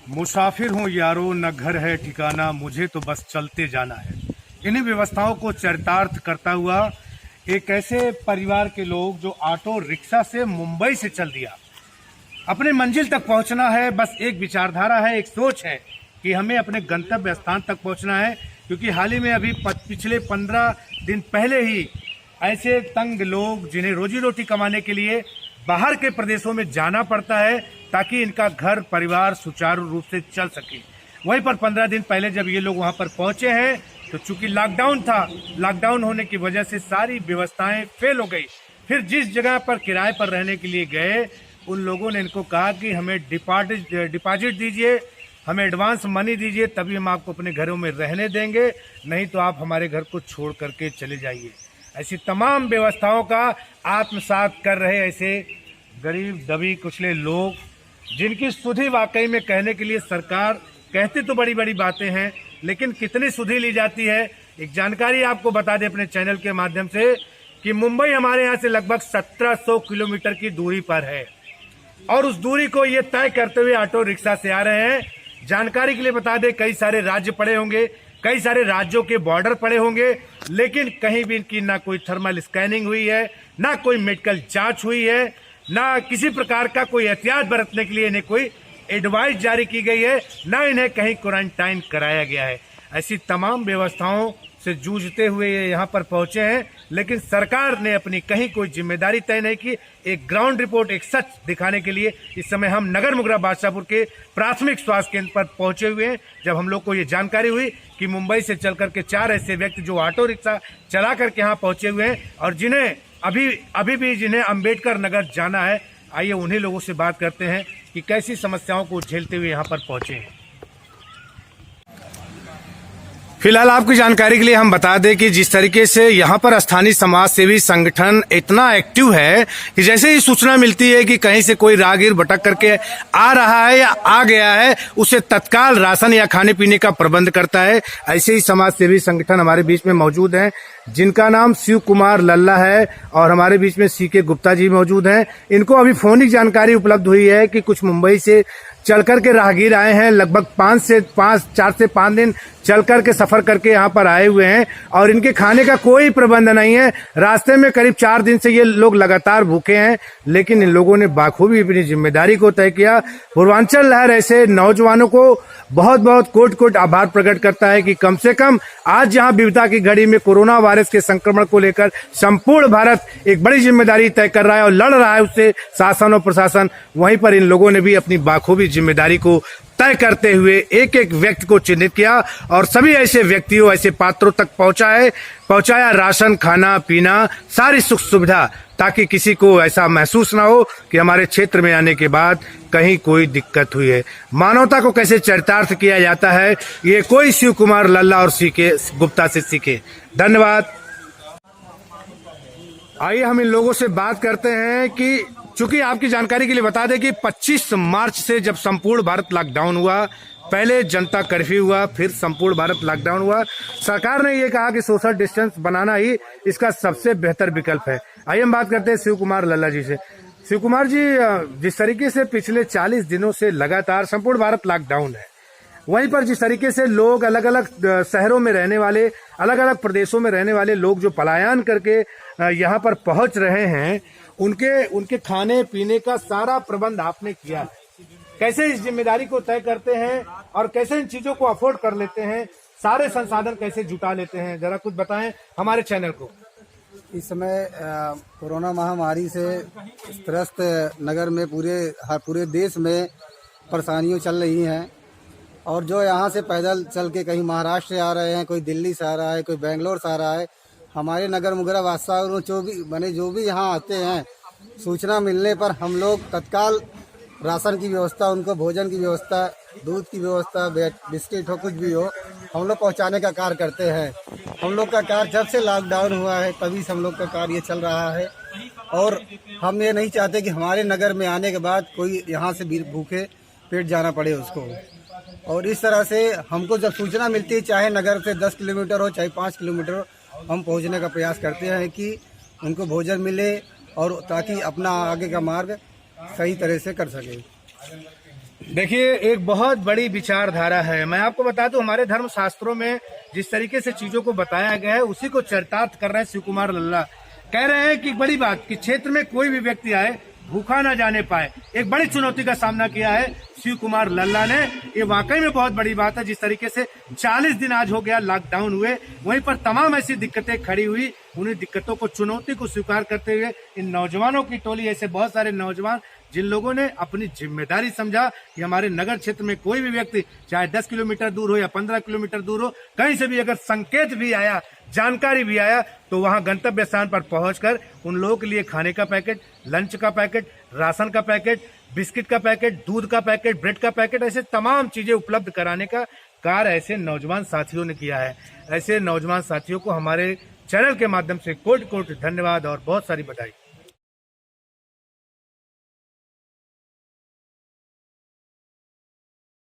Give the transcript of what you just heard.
मुसाफिर हूँ यारो, न घर है ठिकाना, मुझे तो बस चलते जाना है। इन्हीं व्यवस्थाओं को चरितार्थ करता हुआ एक ऐसे परिवार के लोग जो ऑटो रिक्शा से मुंबई से चल दिया, अपने मंजिल तक पहुंचना है। बस एक विचारधारा है, एक सोच है कि हमें अपने गंतव्य स्थान तक पहुंचना है। क्योंकि हाल ही में अभी पिछले 15 दिन पहले ही ऐसे तंग लोग जिन्हें रोजी रोटी कमाने के लिए बाहर के प्रदेशों में जाना पड़ता है ताकि इनका घर परिवार सुचारू रूप से चल सके, वहीं पर 15 दिन पहले जब ये लोग वहां पर पहुंचे हैं तो चूंकि लॉकडाउन था, लॉकडाउन होने की वजह से सारी व्यवस्थाएं फेल हो गई। फिर जिस जगह पर किराए पर रहने के लिए गए, उन लोगों ने इनको कहा कि हमें डिपॉजिट दीजिए, हमें एडवांस मनी दीजिए, तभी हम आपको अपने घरों में रहने देंगे, नहीं तो आप हमारे घर को छोड़ करके चले जाइए। ऐसी तमाम व्यवस्थाओं का आत्मसात कर रहे ऐसे गरीब दबी कुचले लोग, जिनकी सुधि वाकई में कहने के लिए सरकार कहती तो बड़ी बड़ी बातें हैं, लेकिन कितनी सुधि ली जाती है। एक जानकारी आपको बता दें अपने चैनल के माध्यम से कि मुंबई हमारे यहाँ से लगभग 1700 किलोमीटर की दूरी पर है और उस दूरी को ये तय करते हुए ऑटो रिक्शा से आ रहे हैं। जानकारी के लिए बता दें, कई सारे राज्य पड़े होंगे, कई सारे राज्यों के बॉर्डर पड़े होंगे, लेकिन कहीं भी इनकी ना कोई थर्मल स्कैनिंग हुई है, ना कोई मेडिकल जांच हुई है, ना किसी प्रकार का कोई एहतियात बरतने के लिए इन्हें कोई एडवाइस जारी की गई है, ना इन्हें कहीं क्वारंटाइन कराया गया है। ऐसी तमाम व्यवस्थाओं से जूझते हुए ये यहाँ पर पहुंचे हैं, लेकिन सरकार ने अपनी कहीं कोई जिम्मेदारी तय नहीं की। एक ग्राउंड रिपोर्ट, एक सच दिखाने के लिए इस समय हम नगर मुगरा बादशाहपुर के प्राथमिक स्वास्थ्य केंद्र पर पहुंचे हुए हैं, जब हम लोग को ये जानकारी हुई कि मुंबई से चल करके 4 ऐसे व्यक्ति जो ऑटो रिक्शा चला करके यहाँ पहुंचे हुए हैं और जिन्हें अभी भी जिन्हें अंबेडकर नगर जाना है। आइए उन्हीं लोगों से बात करते हैं कि कैसी समस्याओं को झेलते हुए यहाँ पर पहुंचे हैं। फिलहाल आपकी जानकारी के लिए हम बता दें कि जिस तरीके से यहाँ पर स्थानीय समाज सेवी संगठन इतना एक्टिव है कि जैसे ही सूचना मिलती है कि कहीं से कोई राहगीर भटक करके आ रहा है या आ गया है, उसे तत्काल राशन या खाने पीने का प्रबंध करता है। ऐसे ही समाज सेवी संगठन हमारे बीच में मौजूद हैं, जिनका नाम शिव कुमार लल्ला है और हमारे बीच में सीके गुप्ता जी मौजूद हैं। इनको अभी फोनिक जानकारी उपलब्ध हुई है कि कुछ मुंबई से चल करके राहगीर आए हैं, लगभग 4 से 5 दिन चल करके सफर करके यहाँ पर आए हुए हैं और इनके खाने का कोई प्रबंध नहीं है। रास्ते में करीब 4 दिन से ये लोग लगातार भूखे हैं, लेकिन इन लोगों ने बाखूबी अपनी जिम्मेदारी को तय किया। पूर्वांचल लहर ऐसे नौजवानों को बहुत बहुत कोट कोट आभार प्रकट करता है कि कम से कम आज जहाँ विपदा की घड़ी में कोरोना वायरस के संक्रमण को लेकर संपूर्ण भारत एक बड़ी जिम्मेदारी तय कर रहा है और लड़ रहा है उससे शासन और प्रशासन, वहीं पर इन लोगों ने भी अपनी बाखूबी जिम्मेदारी को तय करते हुए एक एक व्यक्ति को चिन्हित किया और सभी ऐसे व्यक्तियों, ऐसे पात्रों तक पहुंचाया राशन, खाना पीना, सारी सुख सुविधा, ताकि किसी को ऐसा महसूस ना हो कि हमारे क्षेत्र में आने के बाद कहीं कोई दिक्कत हुई है। मानवता को कैसे चरितार्थ किया जाता है, ये कोई शिव कुमार लल्ला और सीके गुप्ता से सीखे। धन्यवाद। आइए हम इन लोगों से बात करते हैं कि चूंकि आपकी जानकारी के लिए बता दें कि 25 मार्च से जब संपूर्ण भारत लॉकडाउन हुआ, पहले जनता कर्फ्यू हुआ, फिर संपूर्ण भारत लॉकडाउन हुआ, सरकार ने ये कहा कि सोशल डिस्टेंस बनाना ही इसका सबसे बेहतर विकल्प है। आइए हम बात करते हैं शिव कुमार लल्ला जी से। शिव कुमार जी, जिस तरीके से पिछले 40 दिनों से लगातार संपूर्ण भारत लॉकडाउन है, वहीं पर जिस तरीके से लोग अलग अलग शहरों में रहने वाले, अलग अलग प्रदेशों में रहने वाले लोग जो पलायन करके यहाँ पर पहुंच रहे हैं, उनके खाने पीने का सारा प्रबंध आपने किया है। कैसे इस जिम्मेदारी को तय करते हैं और कैसे इन चीजों को अफोर्ड कर लेते हैं, सारे संसाधन कैसे जुटा लेते हैं, जरा कुछ बताएं हमारे चैनल को। इस समय कोरोना महामारी से त्रस्त नगर में पूरे देश में परेशानियां चल रही हैं और जो यहाँ से पैदल चल के कहीं महाराष्ट्र से आ रहे हैं, कोई दिल्ली से आ रहा है, कोई बेंगलोर से आ रहा है, हमारे नगर मुगरा बादशाह जो भी यहाँ आते हैं, सूचना मिलने पर हम लोग तत्काल राशन की व्यवस्था, उनको भोजन की व्यवस्था, दूध की व्यवस्था, बिस्किट हो, कुछ भी हो, हम लोग पहुँचाने का कार्य करते हैं। हम लोग का कार्य जब से लॉकडाउन हुआ है तभी से हम लोग का कार्य चल रहा है और हम ये नहीं चाहते कि हमारे नगर में आने के बाद कोई यहाँ से भूखे पेट जाना पड़े उसको। और इस तरह से हमको जब सूचना मिलती है, चाहे नगर से 10 किलोमीटर हो, चाहे 5 किलोमीटर हो, हम पहुंचने का प्रयास करते हैं कि उनको भोजन मिले और ताकि अपना आगे का मार्ग सही तरह से कर सके। देखिए, एक बहुत बड़ी विचारधारा है। मैं आपको बता दूं, हमारे धर्म शास्त्रों में जिस तरीके से चीजों को बताया गया है उसी को चरितार्थ कर रहे हैं शिव कुमार लल्ला। कह रहे हैं कि बड़ी बात कि क्षेत्र में कोई भी व्यक्ति आए भूखा ना जाने पाए। एक बड़ी चुनौती का सामना किया है शिव कुमार लल्ला ने। ये वाकई में बहुत बड़ी बात है। जिस तरीके से 40 दिन आज हो गया लॉकडाउन हुए, वहीं पर तमाम ऐसी दिक्कतें खड़ी हुई, उन्हीं दिक्कतों को, चुनौती को स्वीकार करते हुए इन नौजवानों की टोली, ऐसे बहुत सारे नौजवान जिन लोगों ने अपनी जिम्मेदारी समझा कि हमारे नगर क्षेत्र में कोई भी व्यक्ति चाहे 10 किलोमीटर दूर हो या 15 किलोमीटर दूर हो, कहीं से भी अगर संकेत भी आया, जानकारी भी आया, तो वहां गंतव्य स्थान पर पहुंचकर उन लोगों के लिए खाने का पैकेट, लंच का पैकेट, राशन का पैकेट, बिस्किट का पैकेट, दूध का पैकेट, ब्रेड का पैकेट, ऐसे तमाम चीजें उपलब्ध कराने का कार्य ऐसे नौजवान साथियों ने किया है। ऐसे नौजवान साथियों को हमारे चैनल के माध्यम से कोटि कोटि धन्यवाद और बहुत सारी बधाई।